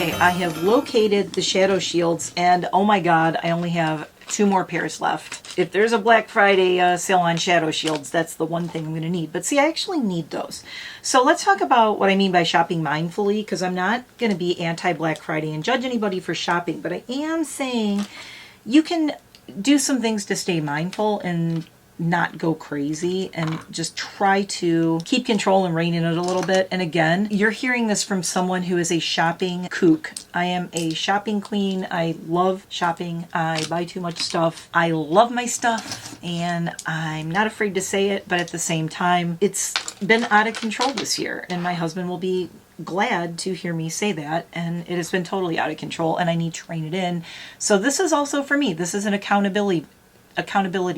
Okay, I have located the shadow shields, and oh my god, I only have 2 more pairs left. If there's a Black Friday sale on shadow shields, that's the one thing I'm going to need. But see, I actually need those. So let's talk about what I mean by shopping mindfully, because I'm not going to be anti-Black Friday and judge anybody for shopping, but I am saying you can do some things to stay mindful and not go crazy and just try to keep control and rein in it a little bit. And again, you're hearing this from someone who is a shopping kook. I am a shopping queen. I love shopping. I buy too much stuff. I love my stuff, and I'm not afraid to say it, but at the same time, it's been out of control this year, and my husband will be glad to hear me say that, and it has been totally out of control, and I need to rein it in. So this is also for me. This is an accountability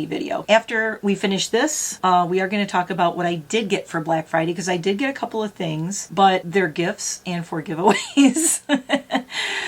video. After we finish this, we are going to talk about what I did get for Black Friday, because I did get a couple of things, but they're gifts and for giveaways.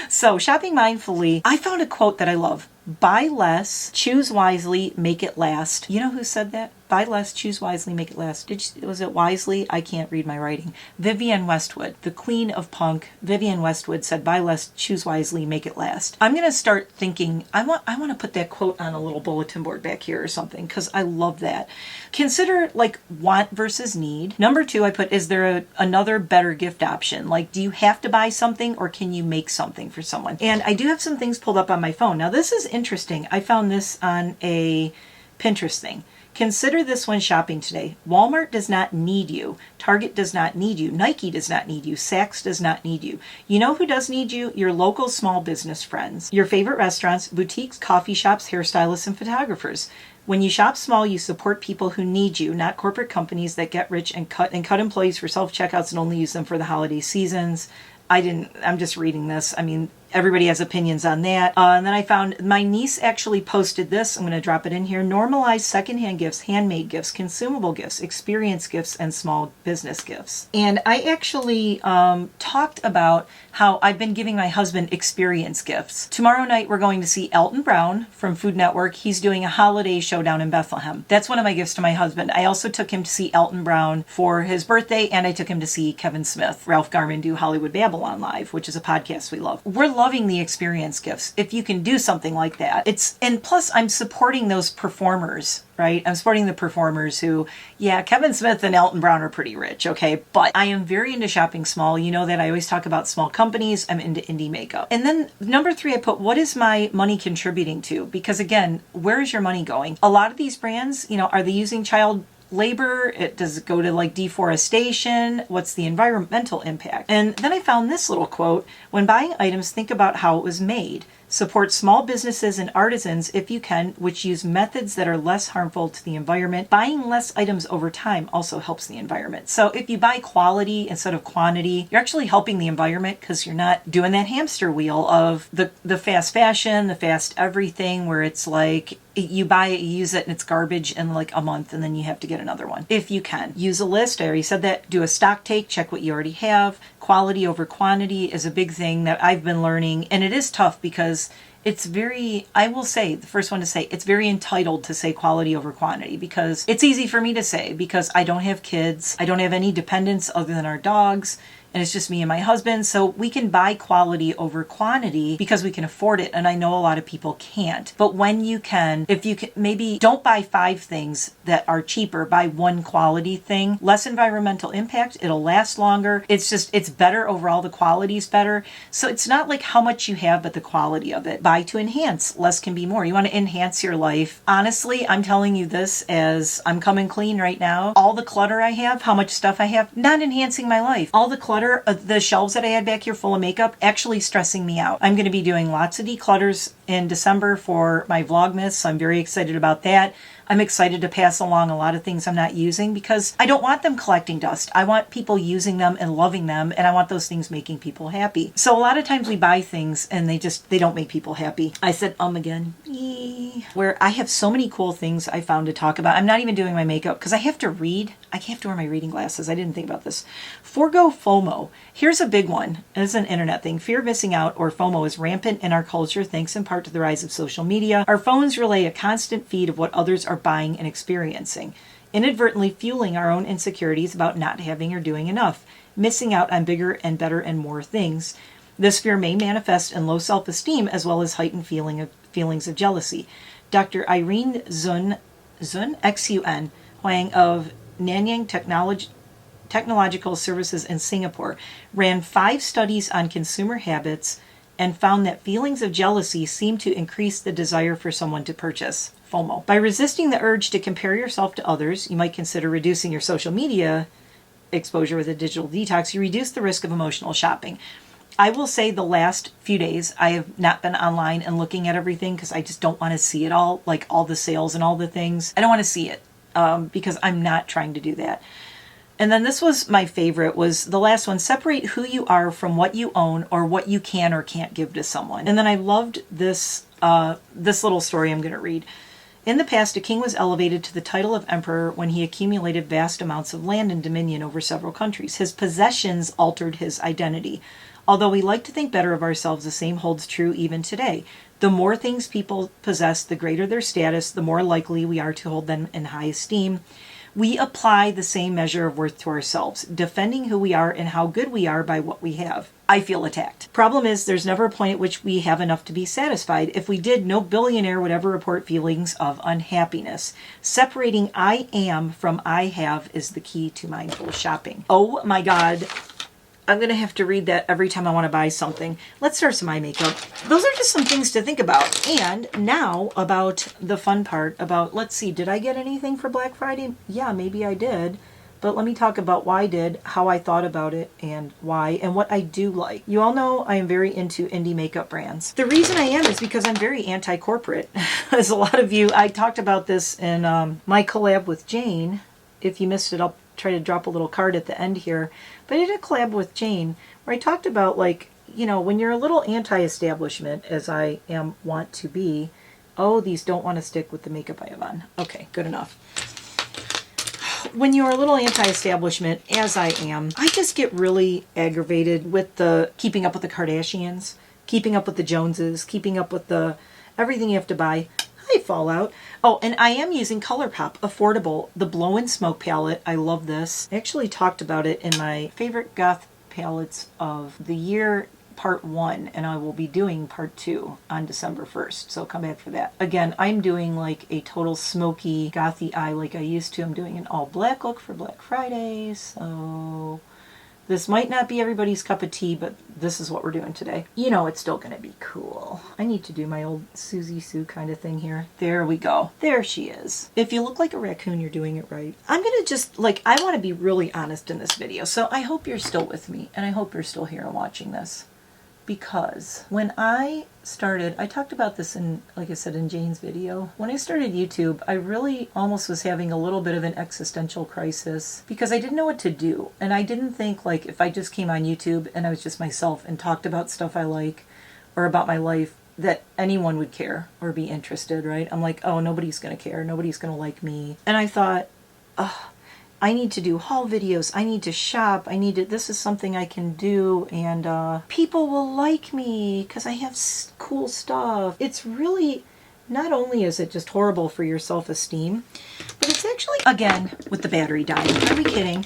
So shopping mindfully, I found a quote that I love. Buy less, choose wisely, make it last. You know who said that? Buy less, choose wisely, make it last. Was it Wisely? I can't read my writing. Vivienne Westwood, the queen of punk. Vivienne Westwood said, buy less, choose wisely, make it last. I'm going to start thinking, I want to put that quote on a little bulletin board back here or something, because I love that. Consider like want versus need. Number 2, I put, is there another better gift option? Like, do you have to buy something, or can you make something for someone? And I do have some things pulled up on my phone. Now this is interesting. I found this on a Pinterest thing. Consider this when shopping today. Walmart does not need you. Target does not need you. Nike does not need you. Saks does not need you. You know who does need you? Your local small business friends. Your favorite restaurants, boutiques, coffee shops, hairstylists, and photographers. When you shop small, you support people who need you, not corporate companies that get rich and cut employees for self-checkouts and only use them for the holiday seasons. I'm just reading this. I mean, everybody has opinions on that. And then I found my niece actually posted this. I'm going to drop it in here. Normalize secondhand gifts, handmade gifts, consumable gifts, experience gifts, and small business gifts. And I actually talked about how I've been giving my husband experience gifts. Tomorrow night, we're going to see Elton Brown from Food Network. He's doing a holiday show down in Bethlehem. That's one of my gifts to my husband. I also took him to see Elton Brown for his birthday, and I took him to see Kevin Smith, Ralph Garman do Hollywood Babylon Live, which is a podcast we love. We're loving the experience gifts. If you can do something like that, and plus I'm supporting those performers, right? I'm supporting the performers who, yeah, Kevin Smith and Elton Brown are pretty rich, okay? But I am very into shopping small. You know that I always talk about small companies. I'm into indie makeup. And then number 3, I put, what is my money contributing to? Because again, where is your money going? A lot of these brands, are they using child labor? Does it go to like deforestation? What's the environmental impact? And then I found this little quote: when buying items, think about how it was made. Support small businesses and artisans if you can, which use methods that are less harmful to the environment. Buying less items over time also helps the environment. So if you buy quality instead of quantity, you're actually helping the environment, because you're not doing that hamster wheel of the fast fashion, the fast everything, where it's like you buy it, you use it, and it's garbage in like a month, and then you have to get another one. If you can, use a list. I already said that. Do a stock take, check what you already have. Quality over quantity is a big thing that I've been learning, and it is tough because it's very, I will say, the first one to say, it's very entitled to say quality over quantity, because it's easy for me to say because I don't have kids. I don't have any dependents other than our dogs. And it's just me and my husband. So we can buy quality over quantity because we can afford it. And I know a lot of people can't. But when you can, if you can, maybe don't buy 5 things that are cheaper. Buy 1 quality thing. Less environmental impact. It'll last longer. It's better overall. The quality's better. So it's not like how much you have, but the quality of it. Buy to enhance. Less can be more. You want to enhance your life. Honestly, I'm telling you this as I'm coming clean right now. All the clutter I have, how much stuff I have, not enhancing my life. All the clutter, the shelves that I had back here full of makeup, actually stressing me out. I'm going to be doing lots of declutters in December for my Vlogmas, so I'm very excited about that. I'm excited to pass along a lot of things I'm not using because I don't want them collecting dust. I want people using them and loving them, and I want those things making people happy. So a lot of times we buy things and they don't make people happy. I said again. Where I have so many cool things I found to talk about. I'm not even doing my makeup because I have to read. I have to wear my reading glasses. I didn't think about this. Forgo FOMO. Here's a big one. It's an internet thing. Fear of missing out, or FOMO, is rampant in our culture thanks in part to the rise of social media. Our phones relay a constant feed of what others are buying and experiencing, inadvertently fueling our own insecurities about not having or doing enough, missing out on bigger and better and more things. This fear may manifest in low self-esteem as well as heightened feelings of jealousy. Dr. Irene Zun, Xun Huang of Nanyang Technological Services in Singapore ran 5 studies on consumer habits and found that feelings of jealousy seem to increase the desire for someone to purchase. FOMO. By resisting the urge to compare yourself to others, you might consider reducing your social media exposure with a digital detox. You reduce the risk of emotional shopping. I will say the last few days I have not been online and looking at everything because I just don't want to see it all, like all the sales and all the things. I don't want to see it because I'm not trying to do that. And then this was my favorite, was the last one. Separate who you are from what you own or what you can or can't give to someone. And then I loved this little story I'm going to read. In the past, a king was elevated to the title of emperor when he accumulated vast amounts of land and dominion over several countries. His possessions altered his identity. Although we like to think better of ourselves, the same holds true even today. The more things people possess, the greater their status, the more likely we are to hold them in high esteem. We apply the same measure of worth to ourselves, defending who we are and how good we are by what we have. I feel attacked. Problem is, there's never a point at which we have enough to be satisfied. If we did, no billionaire would ever report feelings of unhappiness. Separating I am from I have is the key to mindful shopping. Oh my God. I'm going to have to read that every time I want to buy something. Let's start some eye makeup. Those are just some things to think about. And now about the fun part about, let's see, did I get anything for Black Friday? Yeah, maybe I did. But let me talk about why I did, how I thought about it, and why, and what I do like. You all know I am very into indie makeup brands. The reason I am is because I'm very anti-corporate. As a lot of you, I talked about this in my collab with Jane. If you missed it, I'll try to drop a little card at the end here. But I did a collab with Jane where I talked about, like, you know, when you're a little anti-establishment, as I want to be. Oh, these don't want to stick with the makeup I have on. Okay, good enough. When you're a little anti-establishment, as I am, I just get really aggravated with the keeping up with the Kardashians, keeping up with the Joneses, keeping up with the everything you have to buy. Hi, Fallout. Oh, and I am using ColourPop, affordable, the Blow and Smoke palette. I love this. I actually talked about it in my favorite goth palettes of the year, part 1, and I will be doing part 2 on December 1st, so come back for that. Again, I'm doing like a total smoky, gothy eye like I used to. I'm doing an all black look for Black Friday, so this might not be everybody's cup of tea, but this is what we're doing today. You know it's still gonna be cool. I need to do my old Susie Sue kind of thing here. There we go. There she is. If you look like a raccoon, you're doing it right. I'm gonna just, like, I want to be really honest in this video, so I hope you're still with me, and I hope you're still here and watching this. Because when I started, I talked about this in, like I said, in Jane's video. When I started YouTube, I really almost was having a little bit of an existential crisis because I didn't know what to do. And I didn't think, like, if I just came on YouTube and I was just myself and talked about stuff I like or about my life, that anyone would care or be interested, right? I'm like, oh, nobody's going to care. Nobody's going to like me. And I thought, oh, I need to do haul videos, I need to shop, this is something I can do, and people will like me because I have cool stuff. It's really, not only is it just horrible for your self-esteem, but it's actually, again, with the battery dying. Are we kidding?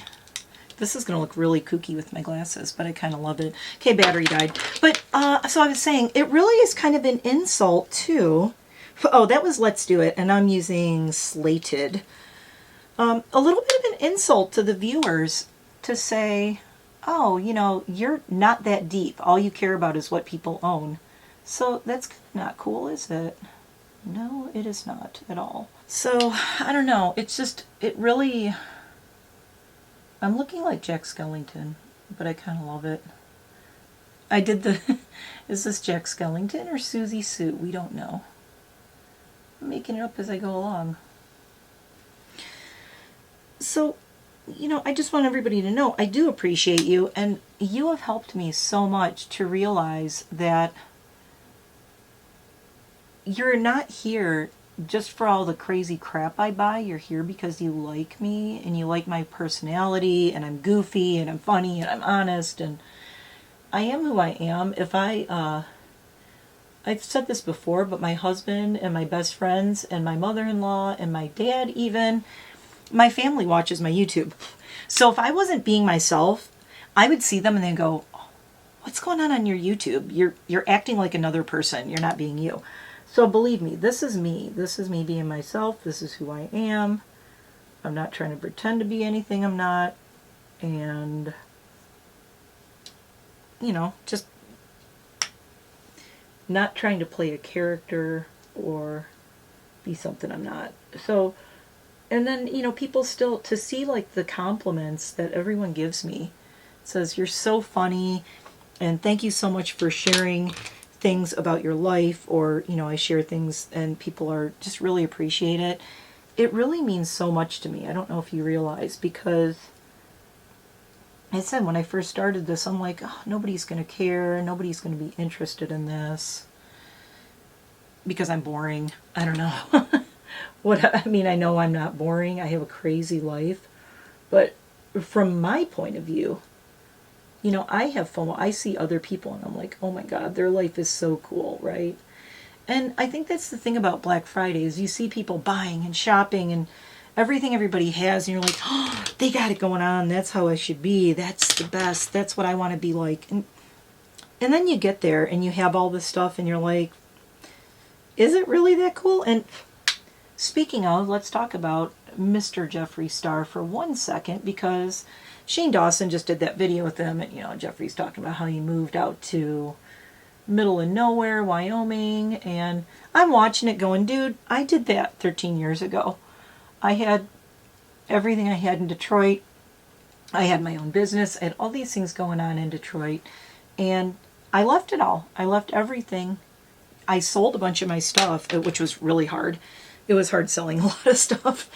This is going to look really kooky with my glasses, but I kind of love it. Okay, battery died. But, so I was saying, it really is kind of an insult too. Oh, that was Let's Do It, and I'm using Slated. A little bit of an insult to the viewers to say, oh, you know, you're not that deep. All you care about is what people own. So that's not cool, is it? No, it is not at all. So, I don't know. It's just, it really, I'm looking like Jack Skellington, but I kind of love it. I did the, is this Jack Skellington or Susie Sue? We don't know. I'm making it up as I go along. So, you know, I just want everybody to know I do appreciate you, and you have helped me so much to realize that you're not here just for all the crazy crap I buy. You're here because you like me, and you like my personality, and I'm goofy, and I'm funny, and I'm honest, and I am who I am. If I've said this before, but my husband and my best friends and my mother-in-law and my dad even, my family watches my YouTube. So if I wasn't being myself, I would see them and then go, what's going on your YouTube? You're acting like another person. You're not being you. So believe me, this is me. This is me being myself. This is who I am. I'm not trying to pretend to be anything I'm not. And, you know, just not trying to play a character or be something I'm not. So, and then, you know, people still, to see like the compliments that everyone gives me, says, you're so funny, and thank you so much for sharing things about your life, or, you know, I share things and people are just really appreciate it. It really means so much to me. I don't know if you realize, because I said when I first started this, I'm like, oh, nobody's going to care, nobody's going to be interested in this because I'm boring. I don't know. I mean, I know I'm not boring. I have a crazy life. But from my point of view, you know, I have FOMO. I see other people and I'm like, oh my God, their life is so cool, right? And I think that's the thing about Black Friday is you see people buying and shopping and everything everybody has, and you're like, oh, they got it going on. That's how I should be. That's the best. That's what I want to be like. And then you get there and you have all this stuff and you're like, is it really that cool? And speaking of, let's talk about Mr. Jeffree Star for 1 second, because Shane Dawson just did that video with him, and you know, Jeffree's talking about how he moved out to middle of nowhere, Wyoming, and I'm watching it going, dude, I did that 13 years ago. I had everything I had in Detroit. I had my own business. I had all these things going on in Detroit, and I left it all. I left everything. I sold a bunch of my stuff, which was really hard. It was hard selling a lot of stuff.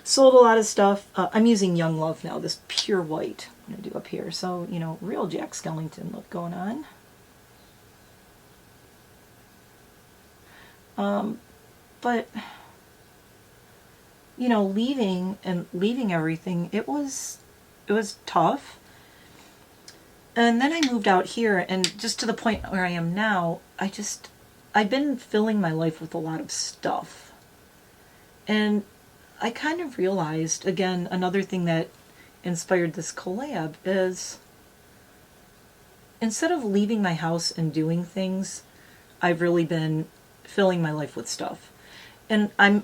Sold a lot of stuff. I'm using Young Love now, this pure white I'm going to do up here. So, you know, real Jack Skellington look going on. But, you know, leaving everything, it was tough. And then I moved out here, and just to the point where I am now, I've been filling my life with a lot of stuff. And I kind of realized, again, another thing that inspired this collab is, instead of leaving my house and doing things, I've really been filling my life with stuff. And I'm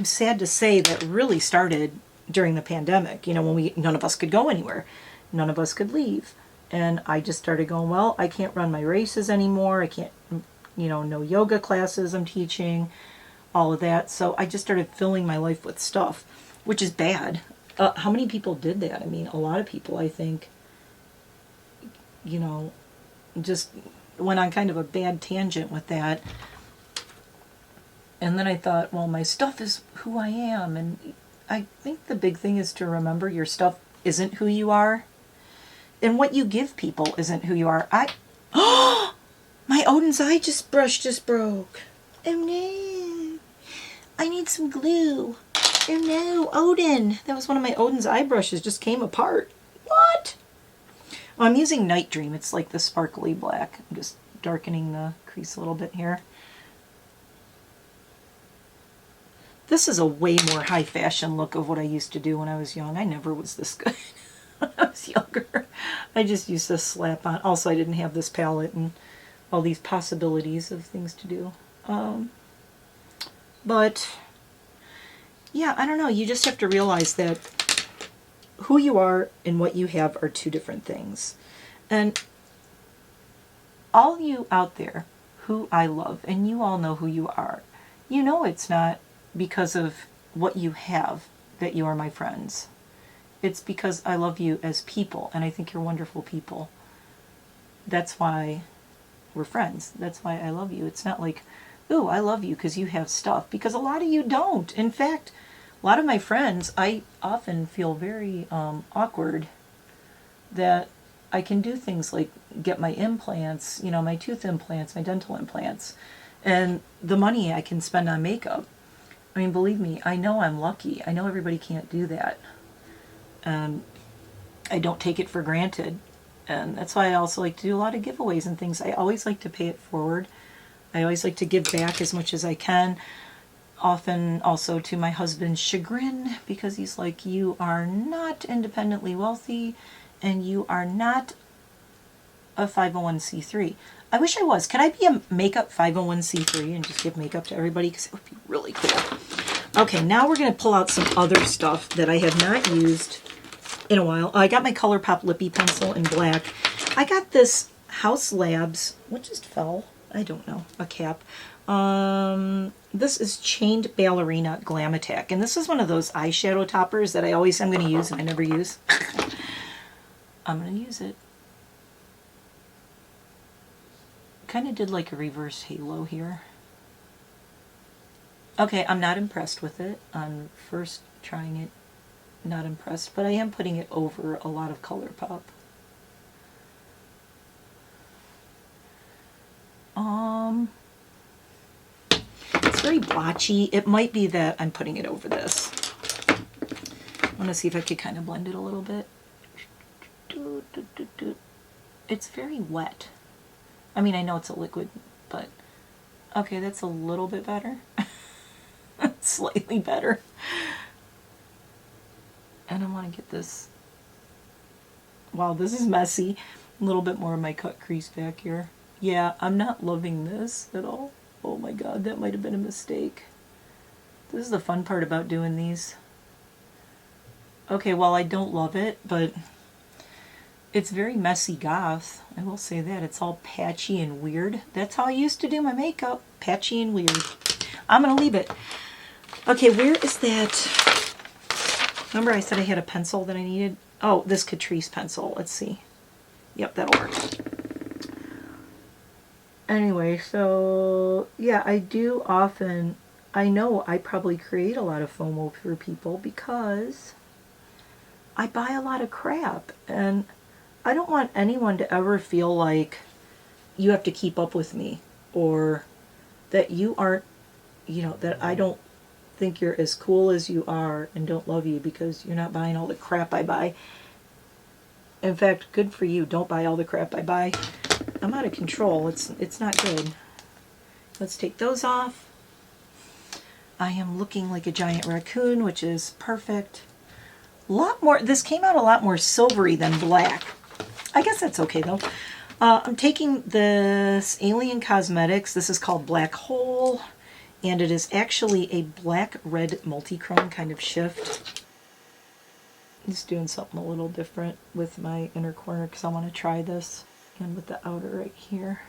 sad to say that really started during the pandemic, you know, when none of us could go anywhere. None of us could leave. And I just started going, well, I can't run my races anymore. I can't, you know, no yoga classes I'm teaching, all of that. So I just started filling my life with stuff, which is bad. How many people did that? I mean, a lot of people, I think, you know, just went on kind of a bad tangent with that. And then I thought, well, my stuff is who I am. And I think the big thing is to remember your stuff isn't who you are. And what you give people isn't who you are. My Odin's eye brush just broke. Oh no. I need some glue. Oh no, Odin. That was one of my Odin's eye brushes, just came apart. What? I'm using Night Dream. It's like the sparkly black. I'm just darkening the crease a little bit here. This is a way more high fashion look of what I used to do when I was young. I never was this good when I was younger. I just used to slap on. Also, I didn't have this palette and all these possibilities of things to do. But, yeah, I don't know. You just have to realize that who you are and what you have are two different things. And all you out there who I love, and you all know who you are, you know it's not because of what you have that you are my friends. It's because I love you as people, and I think you're wonderful people. That's why we're friends. That's why I love you. It's not like, ooh, I love you because you have stuff, because a lot of you don't. In fact, a lot of my friends, I often feel very awkward that I can do things like get my implants, you know, my tooth implants, my dental implants, and the money I can spend on makeup. I mean, believe me, I know I'm lucky. I know everybody can't do that. And I don't take it for granted. And that's why I also like to do a lot of giveaways and things. I always like to pay it forward. I always like to give back as much as I can. Often also to my husband's chagrin, because he's like, you are not independently wealthy, and you are not a 501c3. I wish I was. Can I be a makeup 501c3 and just give makeup to everybody? Because it would be really cool. Okay, now we're going to pull out some other stuff that I have not used in a while. I got my ColourPop Lippy Pencil in black. I got this House Labs, what just fell? I don't know, a cap. This is Chained Ballerina Glam Attack, and this is one of those eyeshadow toppers that I always am going to use and I never use. I'm going to use it. Kind of did like a reverse halo here. Okay, I'm not impressed with it. On first trying it, not impressed, but I am putting it over a lot of ColourPop. It's very blotchy. It might be that I'm putting it over this. I want to see if I could kind of blend it a little bit. It's very wet. I mean, I know it's a liquid, but okay, that's a little bit better. Slightly better. And I want to get this. Wow, this is messy. A little bit more of my cut crease back here. Yeah, I'm not loving this at all. Oh my god, that might have been a mistake. This is the fun part about doing these. Okay, well, I don't love it, but it's very messy goth. I will say that. It's all patchy and weird. That's how I used to do my makeup. Patchy and weird. I'm going to leave it. Okay, where is that? Remember I said I had a pencil that I needed? Oh, this Catrice pencil. Let's see. Yep, that'll work. Anyway, so yeah, I do often, I know I probably create a lot of FOMO for people because I buy a lot of crap, and I don't want anyone to ever feel like you have to keep up with me, or that you aren't, you know, that I don't think you're as cool as you are and don't love you because you're not buying all the crap I buy. In fact, good for you. Don't buy all the crap I buy. I'm out of control. It's not good. Let's take those off. I am looking like a giant raccoon, which is perfect. A lot more, this came out a lot more silvery than black. I guess that's okay though. I'm taking this Alien Cosmetics. This is called Black Hole, and it is actually a black-red multi-chrome kind of shift. Just doing something a little different with my inner corner because I want to try this, and with the outer right here.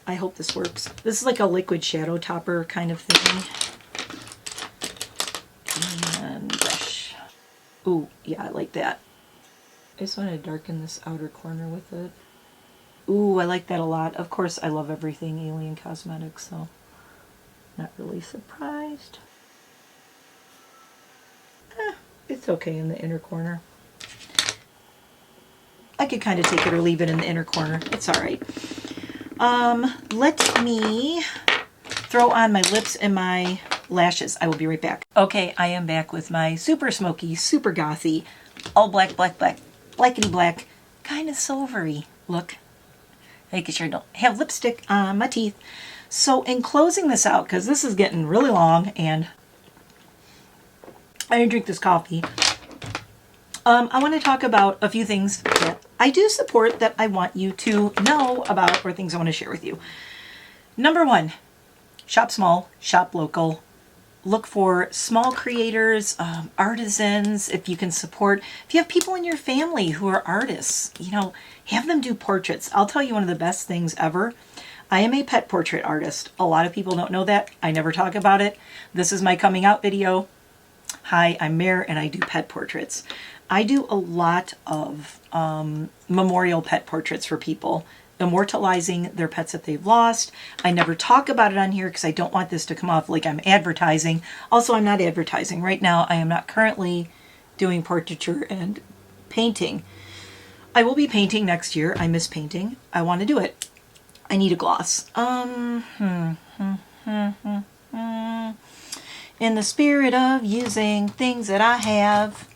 I hope this works. This is like a liquid shadow topper kind of thing. And brush. Ooh, yeah, I like that. I just want to darken this outer corner with it. Ooh, I like that a lot. Of course, I love everything Alien Cosmetics, so not really surprised. It's okay in the inner corner. I could kind of take it or leave it in the inner corner. It's alright. Let me throw on my lips and my lashes. I will be right back. Okay, I am back with my super smoky, super gothy, all black, black, black, blackety black, kind of silvery look. Making sure I don't have lipstick on my teeth. So in closing this out, because this is getting really long and I didn't drink this coffee, I want to talk about a few things that I do support that I want you to know about, or things I want to share with you. Number one, shop small, shop local. Look for small creators, artisans, if you can support. If you have people in your family who are artists, you know, have them do portraits. I'll tell you one of the best things ever. I am a pet portrait artist. A lot of people don't know that. I never talk about it. This is my coming out video. Hi, I'm Mare and I do pet portraits. I do a lot of memorial pet portraits for people, immortalizing their pets that they've lost. I never talk about it on here because I don't want this to come off like I'm advertising. Also, I'm not advertising. Right now, I am not currently doing portraiture and painting. I will be painting next year. I miss painting. I want to do it. I need a gloss. In the spirit of using things that I have,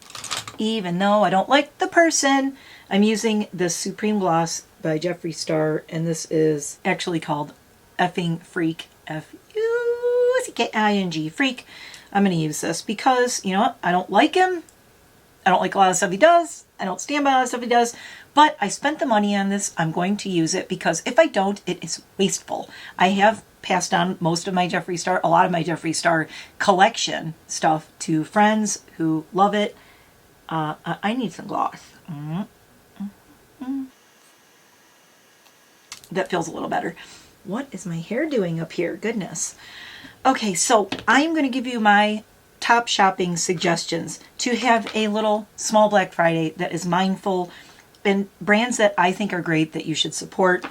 even though I don't like the person, I'm using this Supreme Gloss by Jeffree Star, and this is actually called Effing Freak, F-U-C-K-I-N-G, Freak. I'm going to use this because, you know what, I don't like him, I don't like a lot of stuff he does. I don't stand by a lot of stuff he does. But I spent the money on this. I'm going to use it because if I don't, it is wasteful. I have passed on most of my Jeffree Star, a lot of my Jeffree Star collection stuff to friends who love it. I need some gloss. That feels a little better. What is my hair doing up here? Goodness. Okay, so I'm going to give you my top shopping suggestions to have a little small Black Friday that is mindful and brands that I think are great that you should support.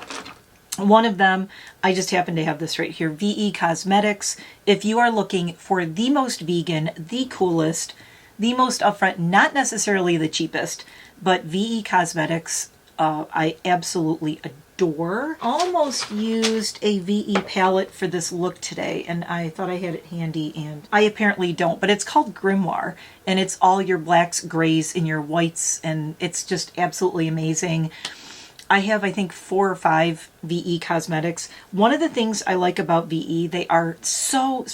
One of them, I just happen to have this right here, VE Cosmetics. If you are looking for the most vegan, the coolest, the most upfront, not necessarily the cheapest, but VE Cosmetics, I absolutely adore. Almost used a VE palette for this look today, and I thought I had it handy, and I apparently don't, but it's called Grimoire, and it's all your blacks, grays, and your whites, and it's just absolutely amazing. I have, I think, 4 or 5 VE Cosmetics. One of the things I like about VE, they are so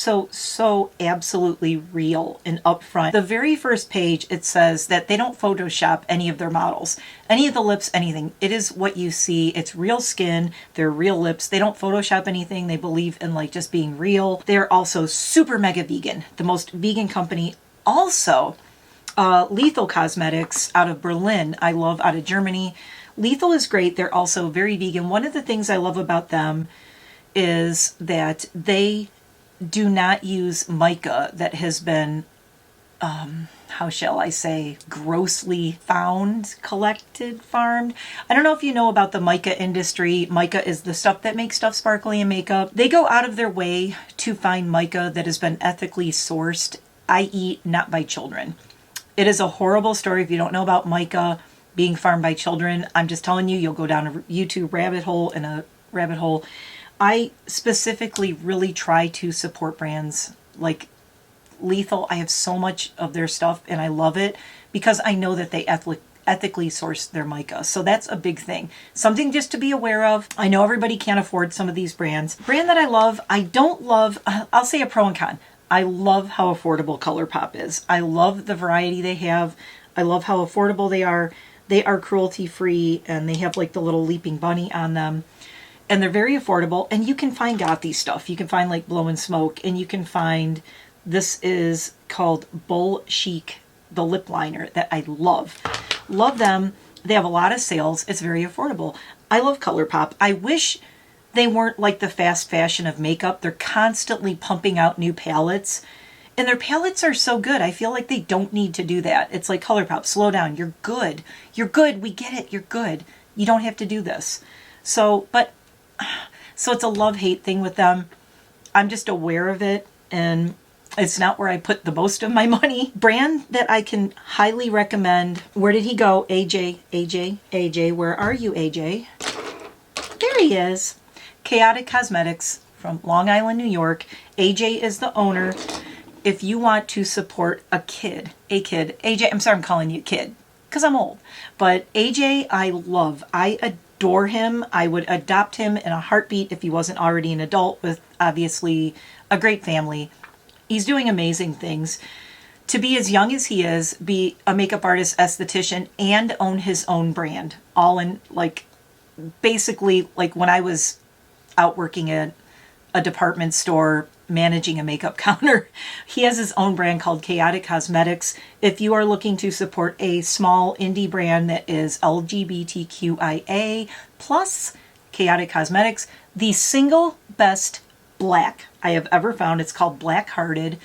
absolutely real and upfront. The very first page, it says that they don't Photoshop any of their models. Any of the lips, anything. It is what you see. It's real skin. They're real lips. They don't Photoshop anything. They believe in like just being real. They're also super mega vegan. The most vegan company. Also, Lethal Cosmetics out of Berlin. I love out of Germany. Lethal is great. They're also very vegan. One of the things I love about them is that they do not use mica that has been, how shall I say, grossly found, collected, farmed. I don't know if you know about the mica industry. Mica is the stuff that makes stuff sparkly in makeup. They go out of their way to find mica that has been ethically sourced, i.e. not by children. It is a horrible story if you don't know about mica being farmed by children. I'm just telling you, you'll go down a YouTube rabbit hole and a rabbit hole. I specifically really try to support brands like Lethal. I have so much of their stuff and I love it because I know that they ethically source their mica. So that's a big thing. Something just to be aware of. I know everybody can't afford some of these brands. Brand that I love, I don't love, I'll say a pro and con. I love how affordable ColourPop is. I love the variety they have. I love how affordable they are. They are cruelty-free, and they have like the little leaping bunny on them. And they're very affordable, and you can find gothy stuff. You can find like Blow and Smoke, and you can find, this is called Bull Chic, the lip liner that I love. Love them. They have a lot of sales. It's very affordable. I love ColourPop. I wish they weren't like the fast fashion of makeup. They're constantly pumping out new palettes. And their palettes are so good. I feel like they don't need to do that. It's like, ColourPop, slow down. You're good. You're good. We get it. You're good. You don't have to do this. So it's a love-hate thing with them. I'm just aware of it. And it's not where I put the most of my money. Brand that I can highly recommend. Where did he go? AJ, where are you, AJ? There he is. Chaotic Cosmetics from Long Island, New York. AJ is the owner. If you want to support a kid, AJ, I'm sorry I'm calling you kid, because I'm old, but AJ I love. I adore him. I would adopt him in a heartbeat if he wasn't already an adult with obviously a great family. He's doing amazing things. To be as young as he is, be a makeup artist, esthetician, and own his own brand, all in like, basically like when I was out working at a department store, managing a makeup counter. He has his own brand called Chaotic Cosmetics. If you are looking to support a small indie brand that is LGBTQIA plus, Chaotic Cosmetics, the single best black I have ever found. It's called Black Hearted.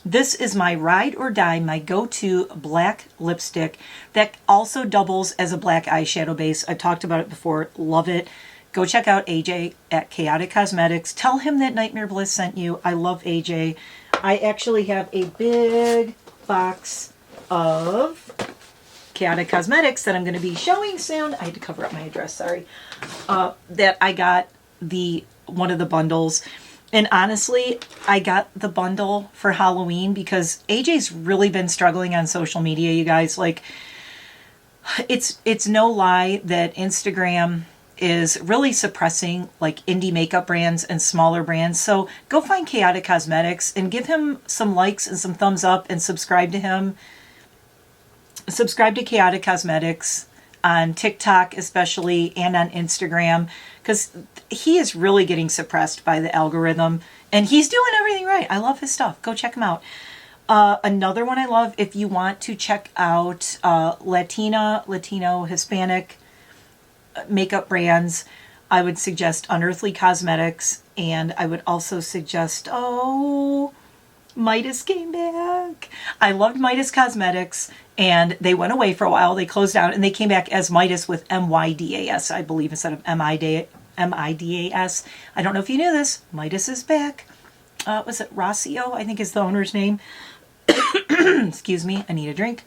This is my ride or die, my go-to black lipstick that also doubles as a black eyeshadow base. I've talked about it before. Love it. Go check out AJ at Chaotic Cosmetics. Tell him that NiteMare Bliss sent you. I love AJ. I actually have a big box of Chaotic Cosmetics that I'm going to be showing soon. I had to cover up my address, sorry. That I got one of the bundles. And honestly, I got the bundle for Halloween because AJ's really been struggling on social media, you guys. Like, it's no lie that Instagram is really suppressing like indie makeup brands and smaller brands. So go find Chaotic Cosmetics and give him some likes and some thumbs up and subscribe to him. Subscribe to Chaotic Cosmetics on TikTok especially, and on Instagram, because he is really getting suppressed by the algorithm, and he's doing everything right. I love his stuff. Go check him out. Another one I love, if you want to check out Latino, Hispanic makeup brands, I would suggest Unearthly Cosmetics, and I would also suggest, Midas came back. I loved Midas Cosmetics, and they went away for a while. They closed down, and they came back as Midas with M-Y-D-A-S, I believe, instead of M-I-D-A-S. I don't know if you knew this. Midas is back. Was it Rossio, I think is the owner's name. Excuse me, I need a drink.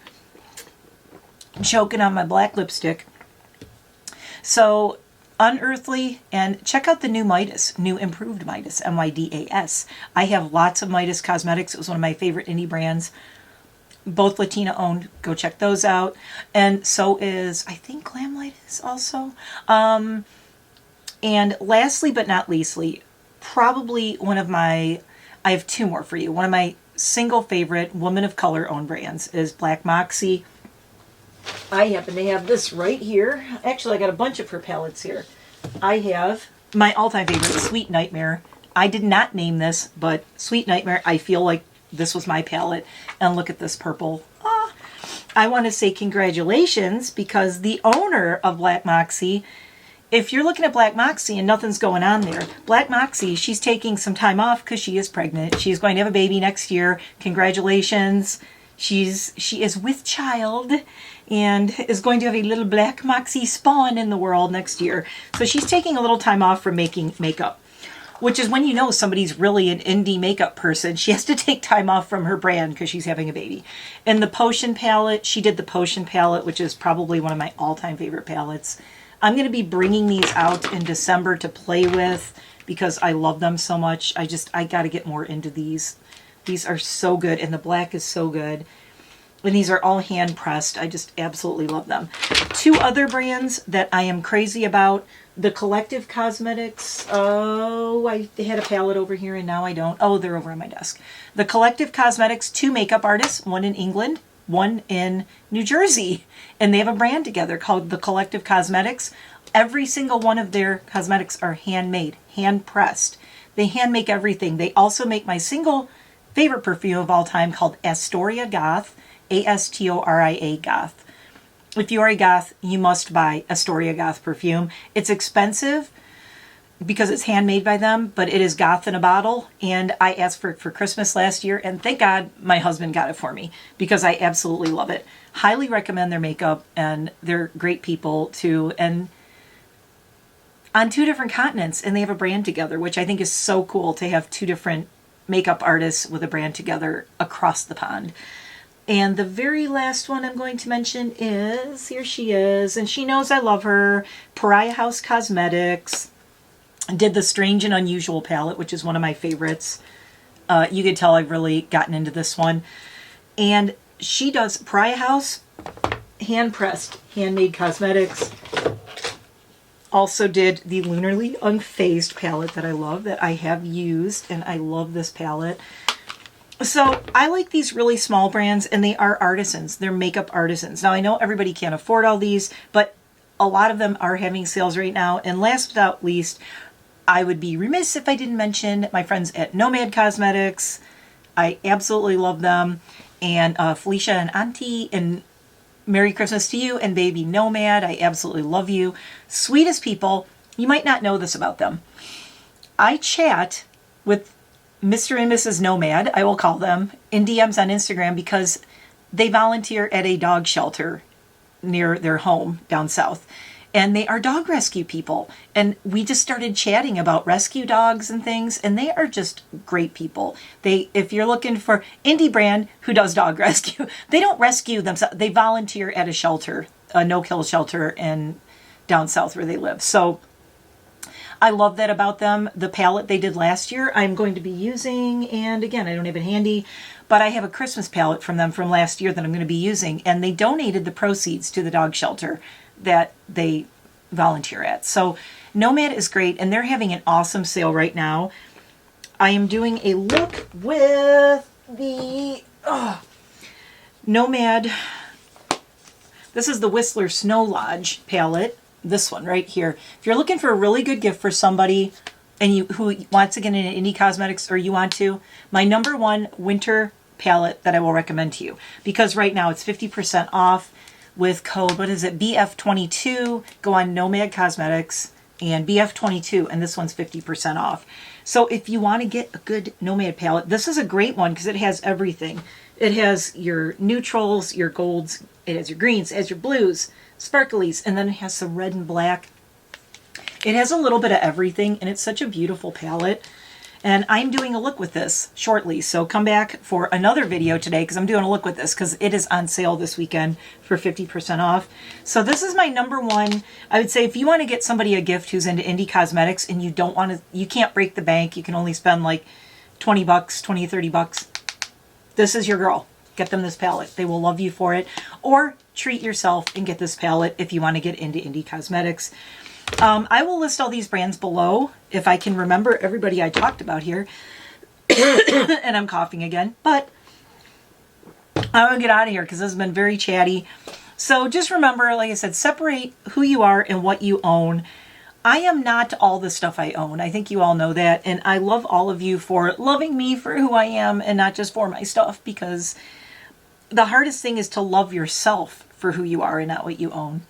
I'm choking on my black lipstick. So, Unearthly, and check out the new Midas, new improved Midas, M-Y-D-A-S. I have lots of Midas Cosmetics. It was one of my favorite indie brands. Both Latina owned. Go check those out. And so is, I think, Glamlight is also. And lastly but not leastly, probably one of my, I have two more for you. One of my single favorite woman of color owned brands is Black Moxie. I happen to have this right here. Actually, I got a bunch of her palettes here. I have my all-time favorite, Sweet NiteMare. I did not name this, but Sweet NiteMare, I feel like this was my palette. And look at this purple. I want to say congratulations, because the owner of Black Moxie, if you're looking at Black Moxie and nothing's going on there, Black Moxie, she's taking some time off because she is pregnant. She's going to have a baby next year. Congratulations. She is with child and is going to have a little Black Moxie spawn in the world next year. So she's taking a little time off from making makeup, which is when you know somebody's really an indie makeup person. She has to take time off from her brand because she's having a baby. And the Potion palette, she did the Potion palette, which is probably one of my all-time favorite palettes. I'm going to be bringing these out in December to play with because I love them so much. I got to get more into these. These are so good, and the black is so good. And these are all hand pressed. I just absolutely love them. Two other brands that I am crazy about. The Collective Cosmetics. Oh, I had a palette over here and now I don't. Oh, they're over on my desk. The Collective Cosmetics, two makeup artists, one in England, one in New Jersey. And they have a brand together called The Collective Cosmetics. Every single one of their cosmetics are handmade, hand pressed. They hand make everything. They also make my single favorite perfume of all time called Astoria Goth, A-S-T-O-R-I-A Goth. If you are a goth, you must buy Astoria Goth perfume. It's expensive because it's handmade by them, but it is goth in a bottle. And I asked for it for Christmas last year, and thank God my husband got it for me because I absolutely love it. Highly recommend their makeup, and they're great people too. And on two different continents, and they have a brand together, which I think is so cool to have two different makeup artists with a brand together across the pond. And the very last one I'm going to mention is, here she is, and she knows I love her, Pariah House Cosmetics. Did the Strange and Unusual palette, which is one of my favorites. You can tell I've really gotten into this one. And she does Pariah House, hand-pressed, handmade cosmetics. Also did the Lunarly Unfazed palette that I love, that I have used, and I love this palette. So I like these really small brands, and they are artisans. They're makeup artisans. Now I know everybody can't afford all these, but a lot of them are having sales right now. And last but not least, I would be remiss if I didn't mention my friends at Nomad Cosmetics. I absolutely love them. And Felicia and Auntie, and Merry Christmas to you, and baby Nomad. I absolutely love you. Sweetest people. You might not know this about them. I chat with Mr. and Mrs. Nomad, I will call them, in DMs on Instagram because they volunteer at a dog shelter near their home down south. And they are dog rescue people. And we just started chatting about rescue dogs and things, and they are just great people. If you're looking for indie brand who does dog rescue, they don't rescue themselves. They volunteer at a shelter, a no-kill shelter down south where they live. So I love that about them. The palette they did last year, I'm going to be using, and again, I don't have it handy, but I have a Christmas palette from them from last year that I'm going to be using, and they donated the proceeds to the dog shelter that they volunteer at. So Nomad is great, and they're having an awesome sale right now. I am doing a look with the Nomad This is the Whistler Snow Lodge palette. This one right here. If you're looking for a really good gift for somebody and who wants to get into indie cosmetics, or you want to, my #1 winter palette that I will recommend to you, because right now it's 50% off with code, what is it, BF22. Go on Nomad Cosmetics and BF22, and this one's 50% off. So if you want to get a good Nomad palette, this is a great one because it has everything. It has your neutrals, your golds, it has your greens, it has your blues, sparklies, and then it has some red and black. It has a little bit of everything, and it's such a beautiful palette. And I'm doing a look with this shortly, so come back for another video today because I'm doing a look with this because it is on sale this weekend for 50% off. So this is my #1. I would say if you want to get somebody a gift who's into indie cosmetics and you don't want to, you can't break the bank, you can only spend like 20 bucks, 20, 30 bucks. This is your girl. Get them this palette. They will love you for it. Or treat yourself and get this palette if you want to get into indie cosmetics. I will list all these brands below if I can remember everybody I talked about here. And I'm coughing again, but I'm going to get out of here because this has been very chatty. So just remember, like I said, separate who you are and what you own. I am not all the stuff I own. I think you all know that. And I love all of you for loving me for who I am and not just for my stuff, because the hardest thing is to love yourself for who you are and not what you own.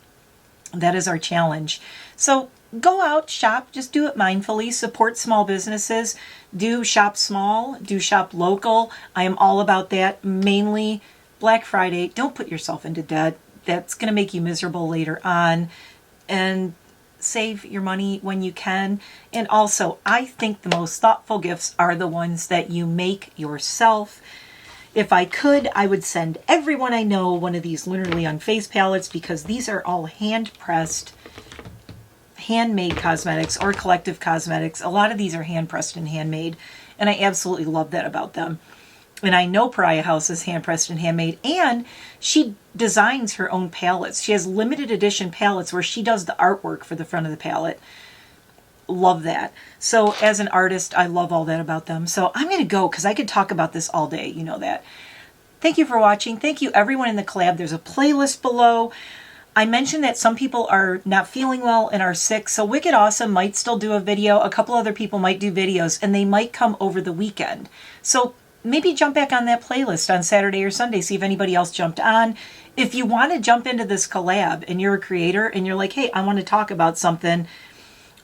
That is our challenge. So go out, shop, just do it mindfully, support small businesses, do shop small, do shop local. I am all about that. Mainly Black Friday. Don't put yourself into debt. That's going to make you miserable later on. And save your money when you can. And also, I think the most thoughtful gifts are the ones that you make yourself. If I could, I would send everyone I know one of these Lunar on face palettes, because these are all hand-pressed, handmade cosmetics or collective cosmetics. A lot of these are hand-pressed and handmade, and I absolutely love that about them. And I know Pariah House is hand-pressed and handmade, and she designs her own palettes. She has limited edition palettes where she does the artwork for the front of the palette. Love that. So as an artist, I love all that about them. So I'm going to go because I could talk about this all day. You know that. Thank you for watching. Thank you everyone in the collab. There's a playlist below. I mentioned that some people are not feeling well and are sick. So Wicked Awesome might still do a video. A couple other people might do videos, and they might come over the weekend. So maybe jump back on that playlist on Saturday or Sunday. See if anybody else jumped on. If you want to jump into this collab and you're a creator and you're like, hey, I want to talk about something,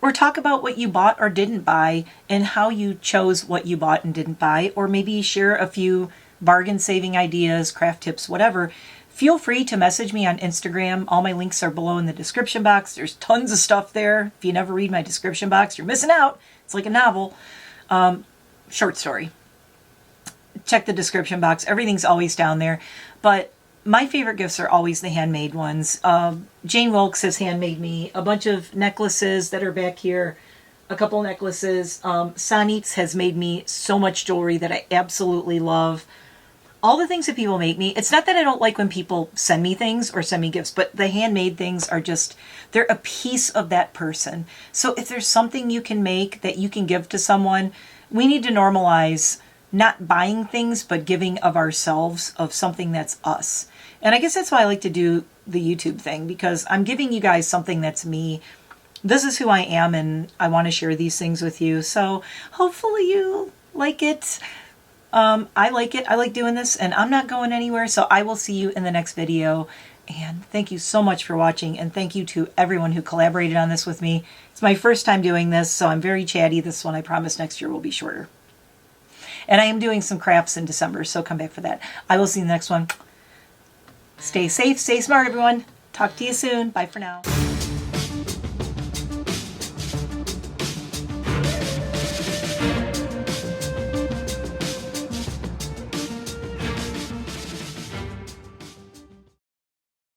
or talk about what you bought or didn't buy and how you chose what you bought and didn't buy, or maybe share a few bargain saving ideas, craft tips, whatever, feel free to message me on Instagram. All my links are below in the description box. There's tons of stuff there. If you never read my description box, you're missing out. It's like a novel. Short story. Check the description box. Everything's always down there. But my favorite gifts are always the handmade ones. Jane Wilkes has handmade me a bunch of necklaces that are back here. A couple necklaces. Sanitz has made me so much jewelry that I absolutely love. All the things that people make me. It's not that I don't like when people send me things or send me gifts, but the handmade things are just, they're a piece of that person. So if there's something you can make that you can give to someone, we need to normalize not buying things, but giving of ourselves, of something that's us. And I guess that's why I like to do the YouTube thing, because I'm giving you guys something that's me. This is who I am, and I want to share these things with you. So hopefully you like it. I like it. I like doing this, and I'm not going anywhere. So I will see you in the next video. And thank you so much for watching. And thank you to everyone who collaborated on this with me. It's my first time doing this, so I'm very chatty. This one, I promise next year will be shorter. And I am doing some crafts in December, so come back for that. I will see you in the next one. Stay safe, stay smart, everyone. Talk to you soon. Bye for now.